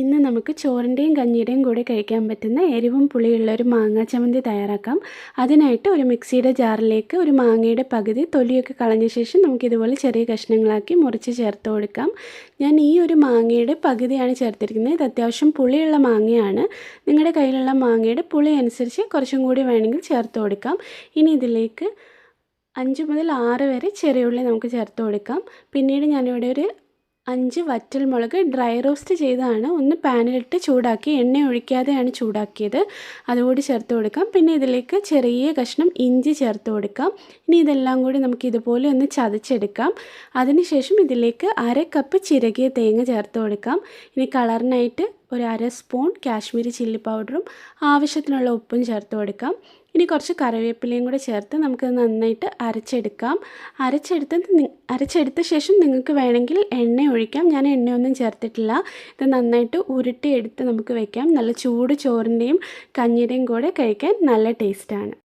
ഇന്ന് നമുക്ക് ചോറിൻ്റെയും കഞ്ഞിയുടെയും കൂടെ കഴിക്കാൻ പറ്റുന്ന എരിവും പുളിയുള്ള ഒരു മാങ്ങാ ചമ്മന്തി തയ്യാറാക്കാം. അതിനായിട്ട് ഒരു മിക്സിയുടെ ജാറിലേക്ക് ഒരു മാങ്ങയുടെ പകുതി തൊലിയൊക്കെ കളഞ്ഞ ശേഷം നമുക്കിതുപോലെ ചെറിയ കഷ്ണങ്ങളാക്കി മുറിച്ച് ചേർത്ത് കൊടുക്കാം. ഞാൻ ഈ ഒരു മാങ്ങയുടെ പകുതിയാണ് ചേർത്തിരിക്കുന്നത്. ഇത് അത്യാവശ്യം പുളിയുള്ള മാങ്ങയാണ്. നിങ്ങളുടെ കയ്യിലുള്ള മാങ്ങയുടെ പുളി അനുസരിച്ച് കുറച്ചും കൂടി വേണമെങ്കിൽ ചേർത്ത് കൊടുക്കാം. ഇനി ഇതിലേക്ക് 5 മുതൽ 6 വരെ ചെറിയ ഉള്ളി നമുക്ക് ചേർത്ത് കൊടുക്കാം. പിന്നീട് ഞാനിവിടെ ഒരു 5 വറ്റൽമുളക് ഡ്രൈ റോസ്റ്റ് ചെയ്തതാണ്. ഒന്ന് പാനിലിട്ട് ചൂടാക്കി, എണ്ണ ഒഴിക്കാതെയാണ് ചൂടാക്കിയത്. അതുകൂടി ചേർത്ത് കൊടുക്കാം. പിന്നെ ഇതിലേക്ക് ചെറിയ കഷ്ണം ഇഞ്ചി ചേർത്ത് കൊടുക്കാം. ഇനി ഇതെല്ലാം കൂടി നമുക്ക് ഇതുപോലെ ഒന്ന് ചതച്ചെടുക്കാം. അതിനുശേഷം ഇതിലേക്ക് 1/2 കപ്പ് ചിരകിയ തേങ്ങ ചേർത്ത് കൊടുക്കാം. ഇനി കളറിനായിട്ട് ഒരു 1/2 സ്പൂൺ കാശ്മീരി ചില്ലി പൗഡറും ആവശ്യത്തിനുള്ള ഉപ്പും ചേർത്ത് കൊടുക്കാം. ഇനി കുറച്ച് കറിവേപ്പിലയും കൂടെ ചേർത്ത് നമുക്കത് നന്നായിട്ട് അരച്ചെടുത്ത ശേഷം നിങ്ങൾക്ക് വേണമെങ്കിൽ എണ്ണ ഒഴിക്കാം. ഞാൻ എണ്ണയൊന്നും ചേർത്തിട്ടില്ല. ഇത് നന്നായിട്ട് ഉരുട്ടിയെടുത്ത് നമുക്ക് വയ്ക്കാം. നല്ല ചൂട് ചോറിൻ്റെയും കഞ്ഞിയുടെയും കൂടെ കഴിക്കാൻ നല്ല ടേസ്റ്റാണ്.